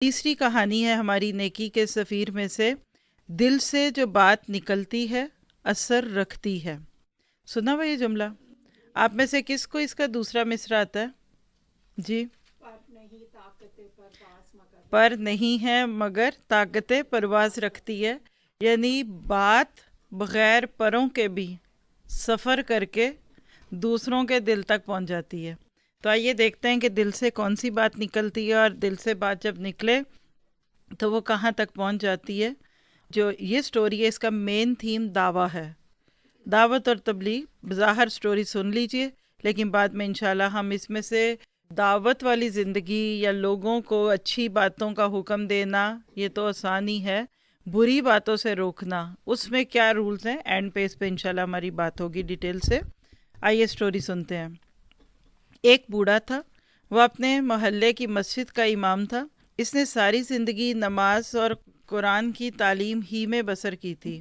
تیسری کہانی ہے ہماری نیکی کے سفیر میں سے، دل سے جو بات نکلتی ہے اثر رکھتی ہے۔ سنا ہوا یہ جملہ؟ آپ میں سے کس کو اس کا دوسرا مصرع آتا ہے؟ جی، پر نہیں ہے مگر طاقت پرواز رکھتی ہے، یعنی بات بغیر پروں کے بھی سفر کر کے دوسروں کے دل تک پہنچ جاتی ہے۔ تو آئیے دیکھتے ہیں کہ دل سے کون سی بات نکلتی ہے، اور دل سے بات جب نکلے تو وہ کہاں تک پہنچ جاتی ہے۔ جو یہ سٹوری ہے اس کا مین تھیم دعویٰ ہے، دعوت اور تبلیغ۔ بظاہر سٹوری سن لیجئے، لیکن بعد میں انشاءاللہ ہم اس میں سے دعوت والی زندگی یا لوگوں کو اچھی باتوں کا حکم دینا یہ تو آسان ہی ہے، بری باتوں سے روکنا اس میں کیا رولز ہیں، اینڈ پہ اس پہ انشاءاللہ ہماری بات ہوگی ڈیٹیل سے۔ آئیے سٹوری سنتے ہیں۔ ایک بوڑھا تھا، وہ اپنے محلے کی مسجد کا امام تھا۔ اس نے ساری زندگی نماز اور قرآن کی تعلیم ہی میں بسر کی تھی،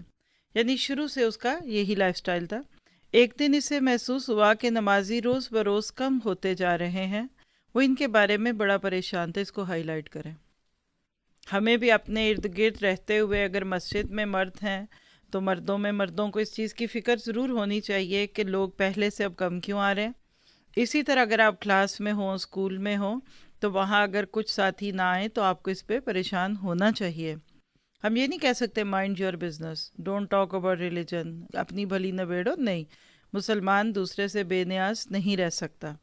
یعنی شروع سے اس کا یہی لائف سٹائل تھا۔ ایک دن اسے محسوس ہوا کہ نمازی روز بروز کم ہوتے جا رہے ہیں۔ وہ ان کے بارے میں بڑا پریشان تھا، اس کو ہائی لائٹ کریں۔ ہمیں بھی اپنے ارد گرد رہتے ہوئے اگر مسجد میں مرد ہیں تو مردوں کو اس چیز کی فکر ضرور ہونی چاہیے کہ لوگ پہلے سے اب کم کیوں آ رہے ہیں۔ اسی طرح اگر آپ کلاس میں ہوں، اسکول میں ہوں، تو وہاں اگر کچھ ساتھی نہ آئیں تو آپ کو اس پہ پریشان ہونا چاہیے۔ ہم یہ نہیں کہہ سکتے mind your business, don't talk about religion, اپنی بھلی نبیڑو، نہیں، مسلمان دوسرے سے بے نیاز نہیں رہ سکتا۔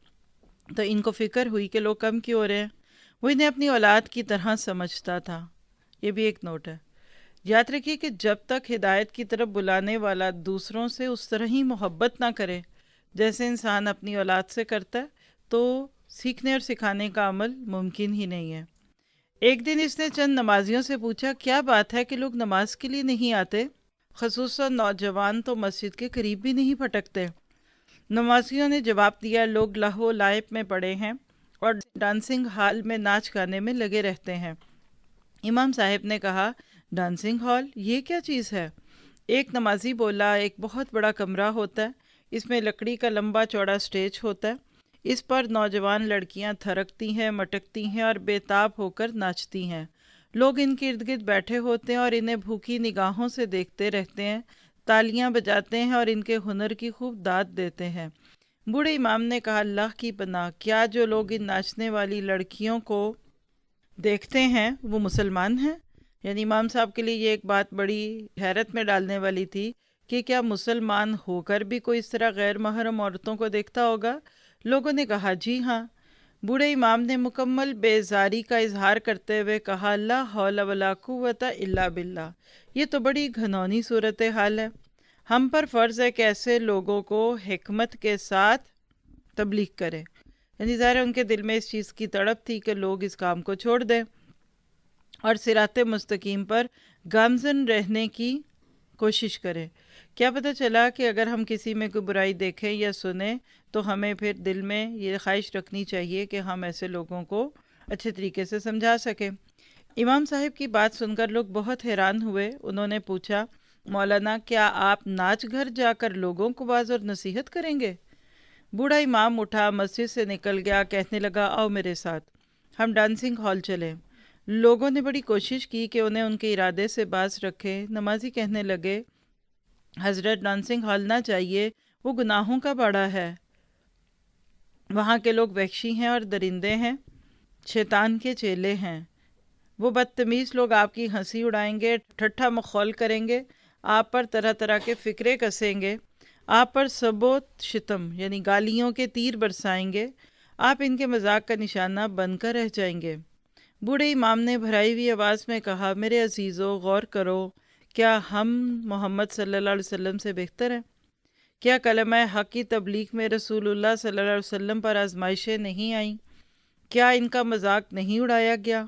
تو ان کو فکر ہوئی کہ لوگ کم کیوں ہو رہے ہیں۔ وہ انہیں اپنی اولاد کی طرح سمجھتا تھا۔ یہ بھی ایک نوٹ ہے، یاد رکھیے کہ جب تک ہدایت کی طرف بلانے والا دوسروں سے اس طرح ہی محبت نہ کرے جیسے انسان اپنی اولاد سے کرتا ہے، تو سیکھنے اور سکھانے کا عمل ممکن ہی نہیں ہے۔ ایک دن اس نے چند نمازیوں سے پوچھا، کیا بات ہے کہ لوگ نماز کے لیے نہیں آتے؟ خصوصاً نوجوان تو مسجد کے قریب بھی نہیں پھٹکتے۔ نمازیوں نے جواب دیا، لوگ لہو لعب میں پڑے ہیں اور ڈانسنگ ہال میں ناچ گانے میں لگے رہتے ہیں۔ امام صاحب نے کہا، ڈانسنگ ہال یہ کیا چیز ہے؟ ایک نمازی بولا، ایک بہت بڑا کمرہ ہوتا ہے، اس میں لکڑی کا لمبا چوڑا سٹیج ہوتا ہے، اس پر نوجوان لڑکیاں تھرکتی ہیں، مٹکتی ہیں اور بے تاب ہو کر ناچتی ہیں۔ لوگ ان کے ارد گرد بیٹھے ہوتے ہیں اور انہیں بھوکی نگاہوں سے دیکھتے رہتے ہیں، تالیاں بجاتے ہیں اور ان کے ہنر کی خوب داد دیتے ہیں۔ بوڑھے امام نے کہا، اللہ کی پناہ، کیا جو لوگ ان ناچنے والی لڑکیوں کو دیکھتے ہیں وہ مسلمان ہیں؟ یعنی امام صاحب کے لیے یہ ایک بات بڑی حیرت میں ڈالنے والی تھی کہ کیا مسلمان ہو کر بھی کوئی اس طرح غیر محرم عورتوں کو دیکھتا ہوگا؟ لوگوں نے کہا، جی ہاں۔ بوڑھے امام نے مکمل بیزاری کا اظہار کرتے ہوئے کہا، لا حول ولا قوت الا باللہ، یہ تو بڑی گھنونی صورتحال ہے۔ ہم پر فرض ہے کہ ایسے لوگوں کو حکمت کے ساتھ تبلیغ کرے۔ یعنی ظاہر ان کے دل میں اس چیز کی تڑپ تھی کہ لوگ اس کام کو چھوڑ دیں اور صراط مستقیم پر گامزن رہنے کی کوشش کریں۔ کیا پتہ چلا کہ اگر ہم کسی میں کوئی برائی دیکھیں یا سنیں تو ہمیں پھر دل میں یہ خواہش رکھنی چاہیے کہ ہم ایسے لوگوں کو اچھے طریقے سے سمجھا سکیں۔ امام صاحب کی بات سن کر لوگ بہت حیران ہوئے۔ انہوں نے پوچھا، مولانا کیا آپ ناچ گھر جا کر لوگوں کو واعظ اور نصیحت کریں گے؟ بوڑھا امام اٹھا، مسجد سے نکل گیا، کہنے لگا، آؤ میرے ساتھ، ہم ڈانسنگ ہال چلیں۔ لوگوں نے بڑی کوشش کی کہ انہیں ان کے ارادے سے باز رکھے۔ نمازی کہنے لگے، حضرت ڈانسنگ ہال نہ چاہیے، وہ گناہوں کا باڑہ ہے، وہاں کے لوگ وحشی ہیں اور درندے ہیں، شیطان کے چیلے ہیں، وہ بدتمیز لوگ آپ کی ہنسی اڑائیں گے، ٹھٹھا مخول کریں گے، آپ پر طرح طرح کے فکرے کسیں گے، آپ پر سب و شتم یعنی گالیوں کے تیر برسائیں گے، آپ ان کے مذاق کا نشانہ بن کر رہ جائیں گے۔ بوڑھے امام نے بھرائی ہوئی آواز میں کہا، میرے عزیزو غور کرو، کیا ہم محمد صلی اللہ علیہ وسلم سے بہتر ہیں؟ کیا کلمہ حق کی تبلیغ میں رسول اللہ صلی اللہ علیہ وسلم پر آزمائشیں نہیں آئیں؟ کیا ان کا مذاق نہیں اڑایا گیا؟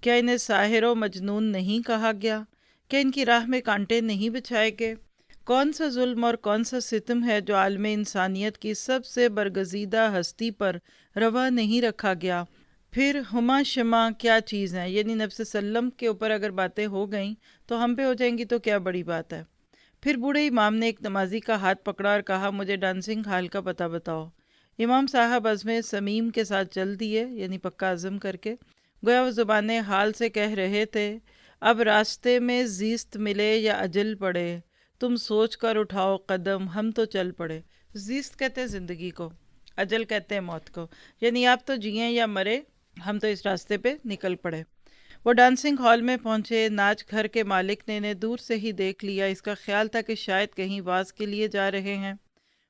کیا انہیں ساحر و مجنون نہیں کہا گیا؟ کیا ان کی راہ میں کانٹے نہیں بچھائے گئے؟ کون سا ظلم اور کون سا ستم ہے جو عالم انسانیت کی سب سے برگزیدہ ہستی پر روا نہیں رکھا گیا؟ پھر ہما شما کیا چیز ہیں؟ یعنی نبی صلی اللہ علیہ وسلم کے اوپر اگر باتیں ہو گئیں تو ہم پہ ہو جائیں گی تو کیا بڑی بات ہے؟ پھر بوڑھے امام نے ایک نمازی کا ہاتھ پکڑا اور کہا، مجھے ڈانسنگ ہال کا پتہ بتاؤ۔ امام صاحب عزم صمیم کے ساتھ چل دیے، یعنی پکا عزم کر کے۔ گویا وہ زبان حال سے کہہ رہے تھے، اب راستے میں زیست ملے یا اجل پڑے، تم سوچ کر اٹھاؤ قدم، ہم تو چل پڑے۔ زیست کہتے ہیں زندگی کو، اجل کہتے ہیں موت کو، یعنی آپ تو جئیں یا مرے، ہم تو اس راستے پہ نکل پڑے۔ وہ ڈانسنگ ہال میں پہنچے۔ ناچ گھر کے مالک نے انہیں دور سے ہی دیکھ لیا، اس کا خیال تھا کہ شاید کہیں واز کے لیے جا رہے ہیں۔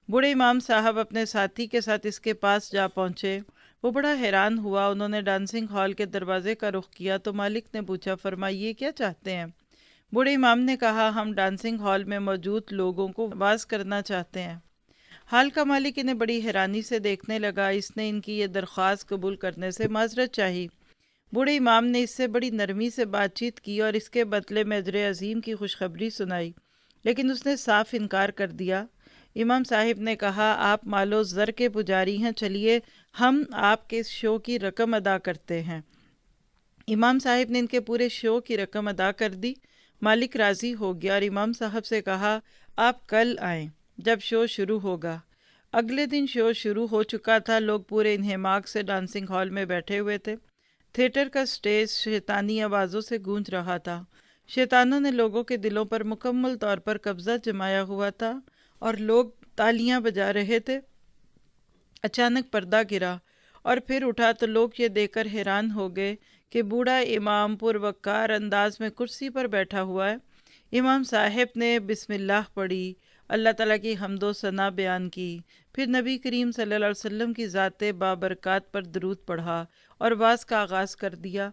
بوڑھے امام صاحب اپنے ساتھی کے ساتھ اس کے پاس جا پہنچے۔ وہ بڑا حیران ہوا۔ انہوں نے ڈانسنگ ہال کے دروازے کا رخ کیا تو مالک نے پوچھا، فرمائیے کیا چاہتے ہیں؟ بوڑھے امام نے کہا، ہم ڈانسنگ ہال میں موجود لوگوں کو واز کرنا چاہتے ہیں۔ ہال کا مالک انہیں بڑی حیرانی سے دیکھنے لگا۔ اس نے ان کی یہ درخواست قبول کرنے سے معذرت چاہی۔ بوڑھے امام نے اس سے بڑی نرمی سے بات چیت کی اور اس کے بدلے میں اجر عظیم کی خوشخبری سنائی، لیکن اس نے صاف انکار کر دیا۔ امام صاحب نے کہا، آپ مال و زر کے پجاری ہیں، چلیے ہم آپ کے اس شو کی رقم ادا کرتے ہیں۔ امام صاحب نے ان کے پورے شو کی رقم ادا کر دی۔ مالک راضی ہو گیا اور امام صاحب سے کہا، آپ کل آئیں جب شو شروع ہوگا۔ اگلے دن شو شروع ہو چکا تھا۔ لوگ پورے انہماک سے ڈانسنگ ہال میں بیٹھے ہوئے تھے۔ تھیٹر کا سٹیج شیطانی آوازوں سے گونج رہا تھا۔ شیطانوں نے لوگوں کے دلوں پر مکمل طور پر قبضہ جمایا ہوا تھا اور لوگ تالیاں بجا رہے تھے۔ اچانک پردہ گرا اور پھر اٹھا تو لوگ یہ دیکھ کر حیران ہو گئے کہ بوڑھا امام پروقار انداز میں کرسی پر بیٹھا ہوا ہے۔ امام صاحب نے بسم اللہ پڑھی، اللہ تعالیٰ کی حمد و ثنا بیان کی، پھر نبی کریم صلی اللہ علیہ وسلم کی ذات بابرکات پر درود پڑھا اور واز کا آغاز کر دیا۔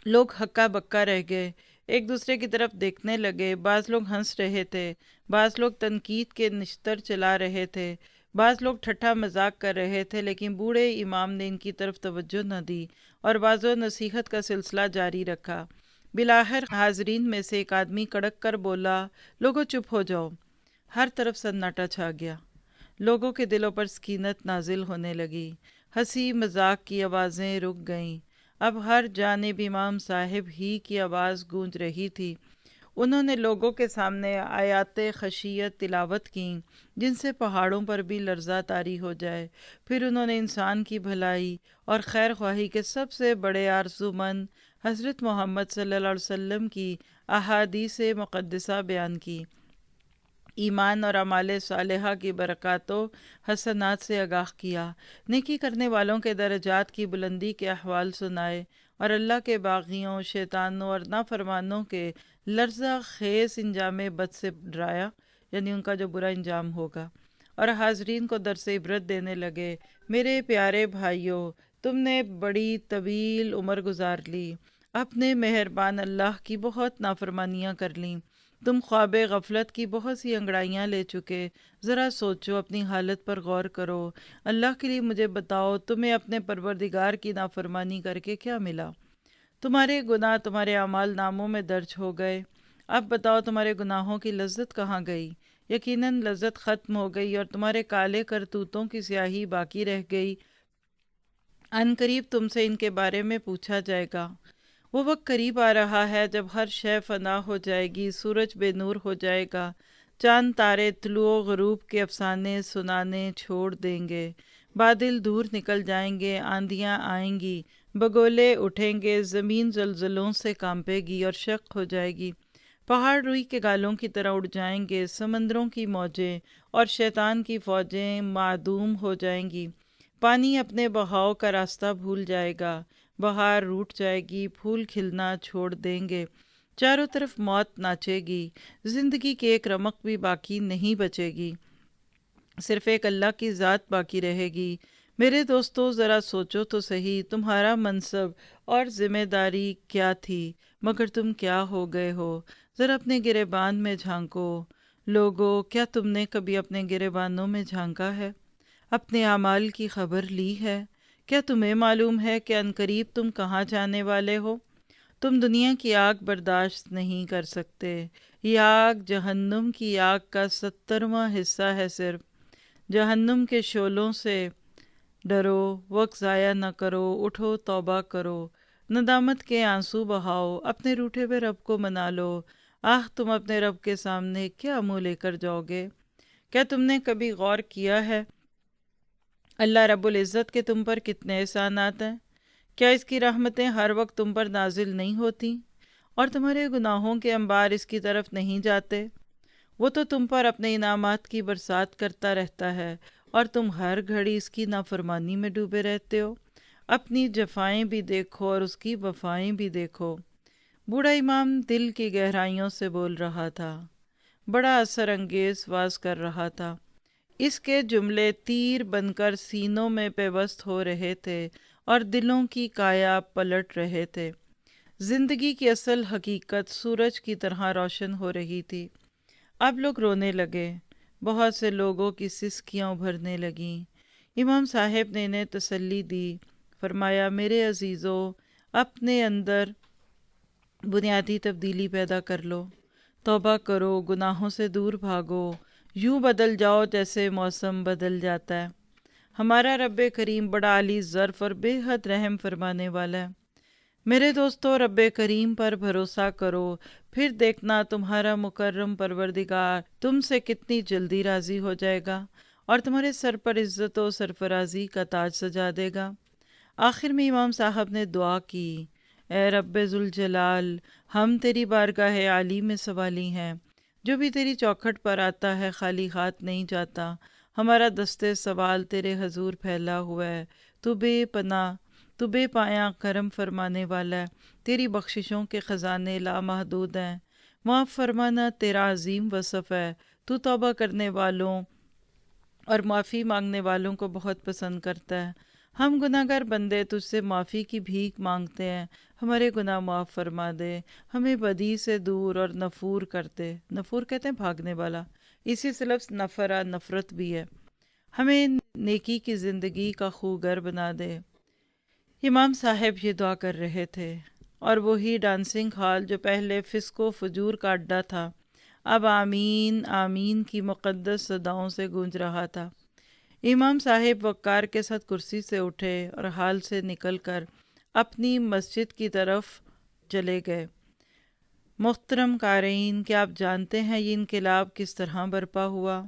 لوگ ہکا بکا رہ گئے، ایک دوسرے کی طرف دیکھنے لگے۔ بعض لوگ ہنس رہے تھے، بعض لوگ تنقید کے نشتر چلا رہے تھے، بعض لوگ ٹھٹھا مذاق کر رہے تھے، لیکن بوڑھے امام نے ان کی طرف توجہ نہ دی اور واز و نصیحت کا سلسلہ جاری رکھا۔ بالآخر حاضرین میں سے ایک آدمی کڑک کر بولا، لوگوں چپ ہو جاؤ۔ ہر طرف سناٹا چھا گیا۔ لوگوں کے دلوں پر سکینت نازل ہونے لگی۔ ہنسی مذاق کی آوازیں رک گئیں۔ اب ہر جانب امام صاحب ہی کی آواز گونج رہی تھی۔ انہوں نے لوگوں کے سامنے آیات خشیت تلاوت کیں جن سے پہاڑوں پر بھی لرزہ طاری ہو جائے۔ پھر انہوں نے انسان کی بھلائی اور خیر خواہی کے سب سے بڑے آرزومند حضرت محمد صلی اللہ علیہ وسلم کی احادیث مقدسہ بیان کی، ایمان اور اعمال صالحہ کی برکات و حسنات سے آگاہ کیا، نیکی کرنے والوں کے درجات کی بلندی کے احوال سنائے اور اللہ کے باغیوں، شیطانوں اور نافرمانوں کے لرزہ خیز انجام بد سے ڈرایا، یعنی ان کا جو برا انجام ہوگا، اور حاضرین کو درس عبرت دینے لگے۔ میرے پیارے بھائیوں، تم نے بڑی طویل عمر گزار لی، اپنے مہربان اللہ کی بہت نافرمانیاں کر لیں، تم خواب غفلت کی بہت سی انگڑائیاں لے چکے۔ ذرا سوچو، اپنی حالت پر غور کرو۔ اللہ کے لیے مجھے بتاؤ، تمہیں اپنے پروردگار کی نافرمانی کر کے کیا ملا؟ تمہارے گناہ تمہارے اعمال ناموں میں درج ہو گئے۔ اب بتاؤ تمہارے گناہوں کی لذت کہاں گئی؟ یقیناً لذت ختم ہو گئی اور تمہارے کالے کرتوتوں کی سیاہی باقی رہ گئی۔ ان قریب تم سے ان کے بارے میں پوچھا جائے گا۔ وہ وقت قریب آ رہا ہے جب ہر شے فنا ہو جائے گی، سورج بے نور ہو جائے گا، چاند تارے طلوع و غروب کے افسانے سنانے چھوڑ دیں گے، بادل دور نکل جائیں گے، آندیاں آئیں گی، بگولے اٹھیں گے، زمین زلزلوں سے کانپے گی اور شق ہو جائے گی، پہاڑ روئی کے گالوں کی طرح اڑ جائیں گے، سمندروں کی موجیں اور شیطان کی فوجیں معدوم ہو جائیں گی، پانی اپنے بہاؤ کا راستہ بھول جائے گا، بہار روٹ جائے گی، پھول کھلنا چھوڑ دیں گے، چاروں طرف موت ناچے گی، زندگی کی ایک رمق بھی باقی نہیں بچے گی، صرف ایک اللہ کی ذات باقی رہے گی۔ میرے دوستو، ذرا سوچو تو صحیح، تمہارا منصب اور ذمہ داری کیا تھی، مگر تم کیا ہو گئے ہو؟ ذرا اپنے گریبان میں جھانکو۔ لوگو، کیا تم نے کبھی اپنے گریبانوں میں جھانکا ہے؟ اپنے اعمال کی خبر لی ہے؟ کیا تمہیں معلوم ہے کہ عنقریب تم کہاں جانے والے ہو؟ تم دنیا کی آگ برداشت نہیں کر سکتے۔ یہ آگ جہنم کی آگ کا 70واں حصہ ہے صرف۔ جہنم کے شعلوں سے ڈرو، وقت ضائع نہ کرو، اٹھو، توبہ کرو، ندامت کے آنسو بہاؤ، اپنے روٹھے ہوئے رب کو منا لو۔ آہ، تم اپنے رب کے سامنے کیا منہ لے کر جاؤ گے؟ کیا تم نے کبھی غور کیا ہے اللہ رب العزت کے تم پر کتنے احسانات ہیں؟ کیا اس کی رحمتیں ہر وقت تم پر نازل نہیں ہوتی اور تمہارے گناہوں کے انبار اس کی طرف نہیں جاتے؟ وہ تو تم پر اپنے انعامات کی برسات کرتا رہتا ہے اور تم ہر گھڑی اس کی نافرمانی میں ڈوبے رہتے ہو۔ اپنی جفائیں بھی دیکھو اور اس کی وفائیں بھی دیکھو۔ بوڑھا امام دل کی گہرائیوں سے بول رہا تھا، بڑا اثر انگیز واز کر رہا تھا۔ اس کے جملے تیر بن کر سینوں میں پیوست ہو رہے تھے اور دلوں کی کایا پلٹ رہے تھے۔ زندگی کی اصل حقیقت سورج کی طرح روشن ہو رہی تھی۔ اب لوگ رونے لگے، بہت سے لوگوں کی سسکیاں ابھرنے لگیں۔ امام صاحب نے انہیں تسلی دی، فرمایا میرے عزیزو، اپنے اندر بنیادی تبدیلی پیدا کر لو، توبہ کرو، گناہوں سے دور بھاگو، یوں بدل جاؤ جیسے موسم بدل جاتا ہے۔ ہمارا رب کریم بڑا عالی ظرف اور بے حد رحم فرمانے والا ہے۔ میرے دوستو، رب کریم پر بھروسہ کرو، پھر دیکھنا تمہارا مکرم پروردگار تم سے کتنی جلدی راضی ہو جائے گا اور تمہارے سر پر عزت و سرفرازی کا تاج سجا دے گا۔ آخر میں امام صاحب نے دعا کی، اے رب ذوالجلال، ہم تیری بارگاہ عالی میں سوالی ہیں، جو بھی تیری چوکھٹ پر آتا ہے خالی ہاتھ نہیں جاتا۔ ہمارا دستے سوال تیرے حضور پھیلا ہوا ہے، تو بے پناہ، تو بے پایاں کرم فرمانے والا ہے، تیری بخششوں کے خزانے لامحدود ہیں۔ معاف فرمانا تیرا عظیم وصف ہے، تو توبہ کرنے والوں اور معافی مانگنے والوں کو بہت پسند کرتا ہے۔ ہم گناہ گار بندے تجھ سے معافی کی بھیک مانگتے ہیں، ہمارے گناہ معاف فرما دے، ہمیں بدی سے دور اور نفور کر دے۔ نفور کہتے ہیں بھاگنے والا، اسی سے لفظ نفرہ نفرت بھی ہے۔ ہمیں نیکی کی زندگی کا خوگر بنا دے۔ امام صاحب یہ دعا کر رہے تھے، اور وہی ڈانسنگ ہال جو پہلے فسق و فجور کا اڈا تھا اب آمین آمین کی مقدس صداؤں سے گونج رہا تھا۔ امام صاحب وقار کے ساتھ کرسی سے اٹھے اور ہال سے نکل کر اپنی مسجد کی طرف چلے گئے۔ محترم قارئین، کیا آپ جانتے ہیں یہ انقلاب کس طرح برپا ہوا؟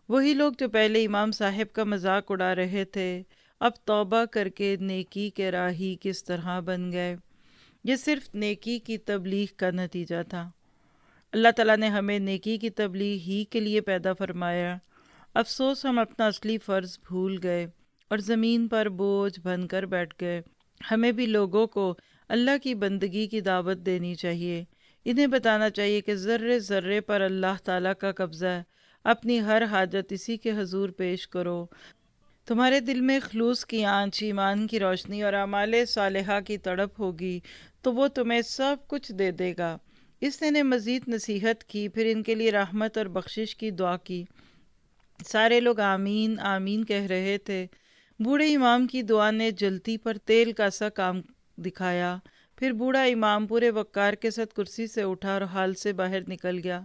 وہی لوگ جو پہلے امام صاحب کا مذاق اڑا رہے تھے، اب توبہ کر کے نیکی کے راہی کس طرح بن گئے۔ یہ صرف نیکی کی تبلیغ کا نتیجہ تھا۔ اللہ تعالیٰ نے ہمیں نیکی کی تبلیغ ہی کے لیے پیدا فرمایا۔ افسوس ہم اپنا اصلی فرض بھول گئے اور زمین پر بوجھ بن کر بیٹھ گئے۔ ہمیں بھی لوگوں کو اللہ کی بندگی کی دعوت دینی چاہیے، انہیں بتانا چاہیے کہ ذرے ذرے پر اللہ تعالیٰ کا قبضہ ہے، اپنی ہر حاجت اسی کے حضور پیش کرو۔ تمہارے دل میں خلوص کی آنچ، ایمان کی روشنی اور اعمال صالحہ کی تڑپ ہوگی تو وہ تمہیں سب کچھ دے دے گا۔ اس نے مزید نصیحت کی، پھر ان کے لیے رحمت اور بخشش کی دعا کی۔ سارے لوگ آمین آمین کہہ رہے تھے۔ بوڑھے امام کی دعا نے جلتی پر تیل کا سا کام دکھایا۔ پھر بوڑھا امام پورے وقار کے ساتھ کرسی سے اٹھا اور ہال سے باہر نکل گیا۔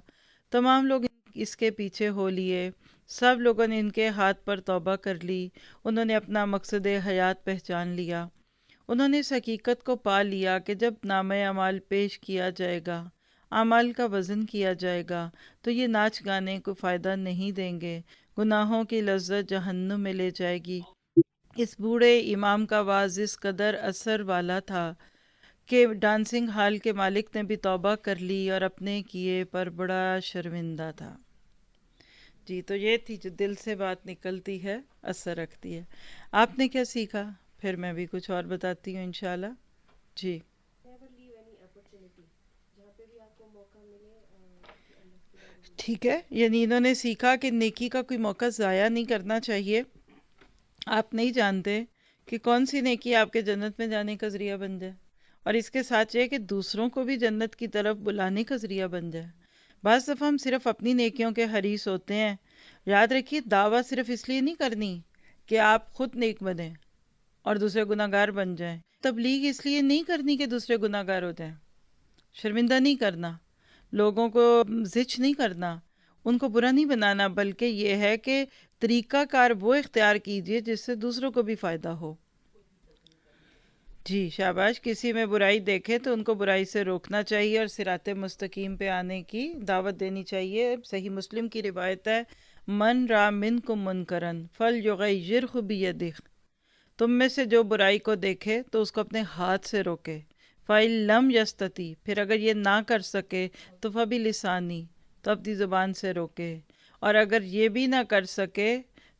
تمام لوگ اس کے پیچھے ہو لیے۔ سب لوگوں نے ان کے ہاتھ پر توبہ کر لی۔ انہوں نے اپنا مقصد حیات پہچان لیا۔ انہوں نے اس حقیقت کو پا لیا کہ جب نامہ اعمال پیش کیا جائے گا، اعمال کا وزن کیا جائے گا، تو یہ ناچ گانے کو فائدہ نہیں دیں گے، گناہوں کی لذت جہنم میں لے جائے گی۔ اس بوڑھے امام کا واعظ اس قدر اثر والا تھا کہ ڈانسنگ ہال کے مالک نے بھی توبہ کر لی اور اپنے کیے پر بڑا شرمندہ تھا۔ جی، تو یہ تھی جو دل سے بات نکلتی ہے اثر رکھتی ہے۔ آپ نے کیا سیکھا؟ پھر میں بھی کچھ اور بتاتی ہوں انشاءاللہ۔ جی ٹھیک ہے، یعنی انہوں نے سیکھا کہ نیکی کا کوئی موقع ضائع نہیں کرنا چاہیے۔ آپ نہیں جانتے کہ کون سی نیکی آپ کے جنت میں جانے کا ذریعہ بن جائے، اور اس کے ساتھ یہ کہ دوسروں کو بھی جنت کی طرف بلانے کا ذریعہ بن جائے۔ بعض دفعہ ہم صرف اپنی نیکیوں کے حریص ہوتے ہیں۔ یاد رکھیے، دعویٰ صرف اس لیے نہیں کرنی کہ آپ خود نیک بنیں اور دوسرے گناہ گار بن جائیں۔ تبلیغ اس لیے نہیں کرنی کہ دوسرے گناہ گار ہو جائیں۔ شرمندہ نہیں کرنا، لوگوں کو زچ نہیں کرنا، ان کو برا نہیں بنانا، بلکہ یہ ہے کہ طریقہ کار وہ اختیار کیجئے جس سے دوسروں کو بھی فائدہ ہو۔ جی شاباش، کسی میں برائی دیکھے تو ان کو برائی سے روکنا چاہیے اور صراط مستقیم پہ آنے کی دعوت دینی چاہیے۔ صحیح مسلم کی روایت ہے، من را منکم منکرن فلیغیرہ بیدہ، تم میں سے جو برائی کو دیکھے تو اس کو اپنے ہاتھ سے روکے، فَإِن لَمْ يَسْتَطِعْ، پھر اگر یہ نہ کر سکے تو فَبِلِسَانِهِ، تو اپنی زبان سے روکے، اور اگر یہ بھی نہ کر سکے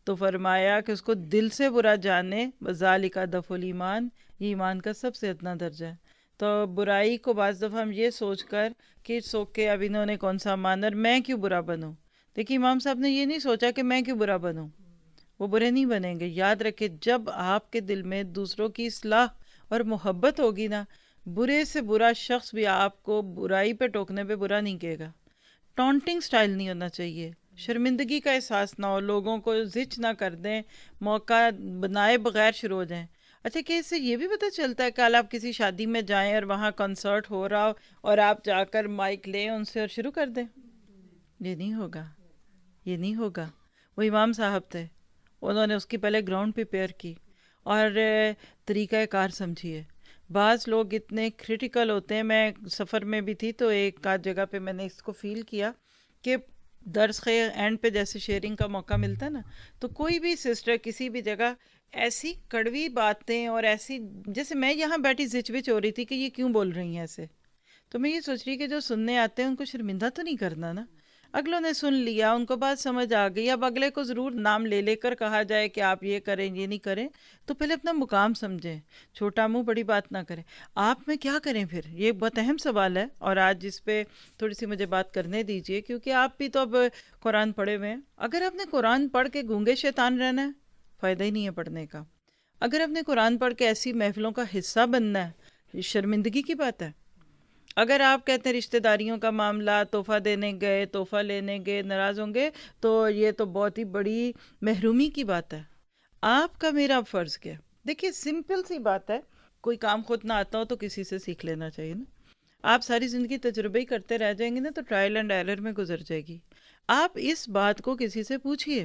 تو فرمایا کہ اس کو دل سے برا جانے، وَذَلِكَ ضَعْفُ الْإِيمَانِ، یہ ایمان کا سب سے ادنا درجہ ہے۔ تو برائی کو بعض دفعہ ہم یہ سوچ کر کہ سوکے اب انہوں نے کون سا مانا اور میں کیوں برا بنوں، دیکھیے امام صاحب نے یہ نہیں سوچا کہ میں کیوں برا بنوں، وہ برے نہیں بنیں گے۔ یاد رکھے جب آپ کے دل میں دوسروں کی اصلاح اور محبت ہوگی نا، برے سے برا شخص بھی آپ کو برائی پہ ٹوکنے پہ برا نہیں کہے گا۔ ٹونٹنگ سٹائل نہیں ہونا چاہیے، شرمندگی کا احساس نہ ہو، لوگوں کو زچ نہ کر دیں، موقع بنائے بغیر شروع ہو جائیں۔ اچھا کہ اس سے یہ بھی پتہ چلتا ہے کل آپ کسی شادی میں جائیں اور وہاں کنسرٹ ہو رہا ہو اور آپ جا کر مائک لیں ان سے اور شروع کر دیں، یہ نہیں ہوگا، یہ نہیں ہوگا۔ وہ امام صاحب تھے، انہوں نے اس کی پہلے گراؤنڈ پریپیئر کی اور طریقہ کار سمجھیے۔ بعض لوگ اتنے کریٹیکل ہوتے ہیں، میں سفر میں بھی تھی تو ایک آدھ جگہ پہ میں نے اس کو فیل کیا کہ درس کے اینڈ پہ جیسے شیئرنگ کا موقع ملتا ہے نا، تو کوئی بھی سسٹر کسی بھی جگہ ایسی کڑوی باتیں اور ایسی، جیسے میں یہاں بیٹھی زچ وچ ہو رہی تھی کہ یہ کیوں بول رہی ہیں ایسے، تو میں یہ سوچ رہی کہ جو سننے آتے ہیں ان کو شرمندہ تو نہیں کرنا نا۔ اگلوں نے سن لیا، ان کو بات سمجھ آ گئی، اب اگلے کو ضرور نام لے لے کر کہا جائے کہ آپ یہ کریں یہ نہیں کریں، تو پہلے اپنا مقام سمجھیں، چھوٹا منہ بڑی بات نہ کریں۔ آپ میں کیا کریں پھر، یہ بہت اہم سوال ہے، اور آج جس پہ تھوڑی سی مجھے بات کرنے دیجئے، کیونکہ آپ بھی تو اب قرآن پڑھے ہوئے ہیں۔ اگر آپ نے قرآن پڑھ کے گونگے شیطان رہنا ہے، فائدہ ہی نہیں ہے پڑھنے کا۔ اگر آپ نے قرآن پڑھ کے ایسی محفلوں کا حصہ بننا ہے، یہ شرمندگی کی بات ہے۔ اگر آپ کہتے ہیں رشتہ داریوں کا معاملہ، تحفہ دینے گئے، تحفہ لینے گئے، ناراض ہوں گے، تو یہ تو بہت ہی بڑی محرومی کی بات ہے۔ آپ کا میرا فرض کیا؟ دیکھیے سمپل سی بات ہے، کوئی کام خود نہ آتا ہو تو کسی سے سیکھ لینا چاہیے نا۔ آپ ساری زندگی تجربے ہی کرتے رہ جائیں گے نا، تو ٹرائل اینڈ ایرر میں گزر جائے گی۔ آپ اس بات کو کسی سے پوچھئے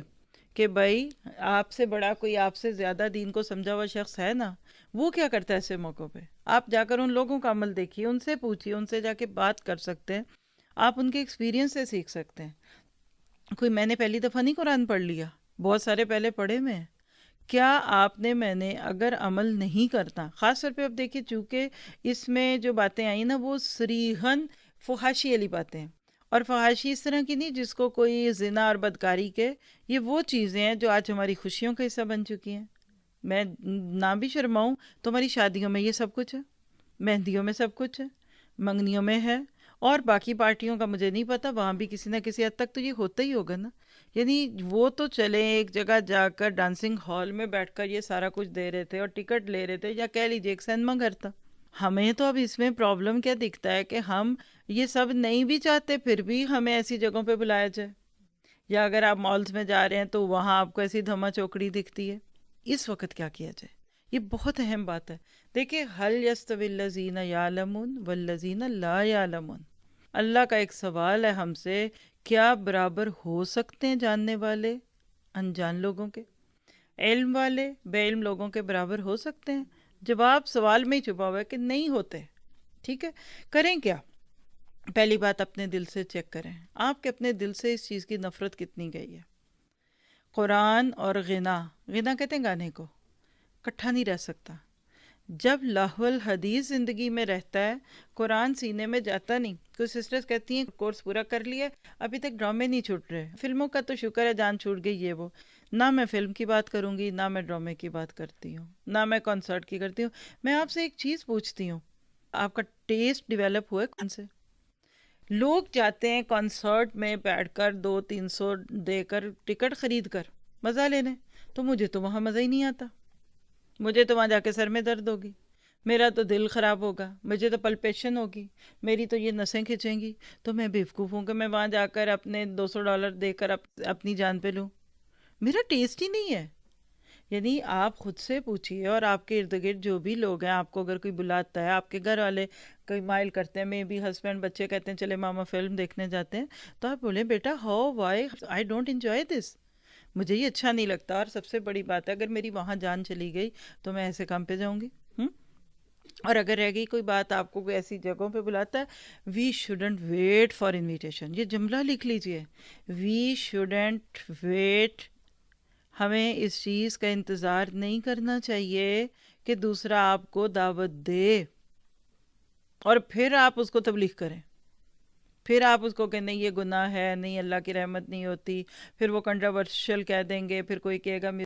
کہ بھائی آپ سے بڑا کوئی، آپ سے زیادہ دین کو سمجھا ہوا شخص ہے نا، وہ کیا کرتا ہے ایسے موقعوں پہ؟ آپ جا کر ان لوگوں کا عمل دیکھیے، ان سے پوچھیے، ان سے جا کے بات کر سکتے ہیں، آپ ان کے ایکسپیرینس سے سیکھ سکتے ہیں۔ کوئی میں نے پہلی دفعہ نہیں قرآن پڑھ لیا، بہت سارے پہلے پڑھے میں ہیں۔ کیا آپ نے، میں نے اگر عمل نہیں کرتا، خاص طور پہ اب دیکھیے چونکہ اس میں جو باتیں آئیں نا وہ صریحاً فحاشی والی باتیں ہیں، اور فحاشی اس طرح کی نہیں جس کو کوئی زنا اور بدکاری کے، یہ وہ چیزیں ہیں جو آج ہماری خوشیوں کا حصہ بن چکی ہیں۔ میں نہ بھی شرماؤں تو ہماری شادیوں میں یہ سب کچھ ہے، مہندیوں میں سب کچھ ہے، منگنیوں میں ہے، اور باقی پارٹیوں کا مجھے نہیں پتا، وہاں بھی کسی نہ کسی حد تک تو یہ ہوتا ہی ہوگا نا۔ یعنی وہ تو چلیں ایک جگہ جا کر ڈانسنگ ہال میں بیٹھ کر یہ سارا کچھ دے رہے تھے اور ٹکٹ لے رہے تھے، یا کہہ لیجیے ایک سینما گھر تھا۔ ہمیں تو اب اس میں پرابلم کیا دکھتا ہے کہ ہم یہ سب نہیں بھی چاہتے، پھر بھی ہمیں ایسی جگہوں پہ بلایا جائے، یا اگر آپ مالز میں جا رہے ہیں تو وہاں آپ کو ایسی دھما چوکڑی دکھتی ہے۔ اس وقت کیا کیا جائے، یہ بہت اہم بات ہے۔ دیکھیں هل يستوي الذين يعلمون والذين لا يعلمون، اللہ کا ایک سوال ہے ہم سے، کیا برابر ہو سکتے ہیں جاننے والے انجان لوگوں کے، علم والے بے علم لوگوں کے برابر ہو سکتے ہیں؟ جواب سوال میں ہی چھپا ہوا ہے کہ نہیں ہوتے۔ ٹھیک ہے، کریں کیا؟ پہلی بات اپنے دل سے چیک کریں، آپ کے اپنے دل سے اس چیز کی نفرت کتنی گئی ہے۔ قرآن اور غنا، غنا کہتے ہیں گانے کو، کٹھا نہیں رہ سکتا۔ جب لہو الحدیث زندگی میں رہتا ہے، قرآن سینے میں جاتا نہیں۔ کچھ سسٹرز کہتی ہیں کورس پورا کر لیا، ابھی تک ڈرامے نہیں چھوٹ رہے، فلموں کا تو شکر ہے جان چھوٹ گئی یہ وہ۔ نہ میں فلم کی بات کروں گی، نہ میں ڈرامے کی بات کرتی ہوں، نہ میں کنسرٹ کی کرتی ہوں۔ میں آپ سے ایک چیز پوچھتی ہوں، آپ کا ٹیسٹ ڈیولپ ہوا ہے کون سے؟ لوگ جاتے ہیں کنسرٹ میں بیٹھ کر 200-300 دے کر ٹکٹ خرید کر مزہ لینے، تو مجھے تو وہاں مزہ ہی نہیں آتا، مجھے تو وہاں جا کے سر میں درد ہوگی، میرا تو دل خراب ہوگا، مجھے تو پلپیشن ہوگی، میری تو یہ نسیں کھنچیں گی، تو میں بیوقوف ہوں کہ میں وہاں جا کر اپنے $200 دے کر اپنی جان پہ لوں؟ میرا ٹیسٹ ہی نہیں ہے۔ یعنی آپ خود سے پوچھئے، اور آپ کے ارد گرد جو بھی لوگ ہیں، آپ کو اگر کوئی بلاتا ہے، آپ کے گھر والے کوئی مائل کرتے ہیں، میں بھی ہسبینڈ بچے کہتے ہیں چلے ماما فلم دیکھنے جاتے ہیں، تو آپ بولیں بیٹا how why I don't enjoy this, مجھے یہ اچھا نہیں لگتا، اور سب سے بڑی بات ہے اگر میری وہاں جان چلی گئی تو میں ایسے کام پہ جاؤں گی۔ اور اگر رہ گئی کوئی بات، آپ کو کوئی ایسی جگہوں پہ بلاتا ہے، we student wait for invitation, یہ جملہ لکھ لیجئے، وی شوڈنٹ ویٹ، ہمیں اس چیز کا انتظار نہیں کرنا چاہیے کہ دوسرا آپ کو دعوت دے اور پھر آپ اس کو تبلیغ کریں، پھر آپ اس کو کہ نہیں یہ گناہ ہے، نہیں اللہ کی رحمت نہیں ہوتی، پھر وہ کنٹراورشل کہہ دیں گے، پھر کوئی کہے گا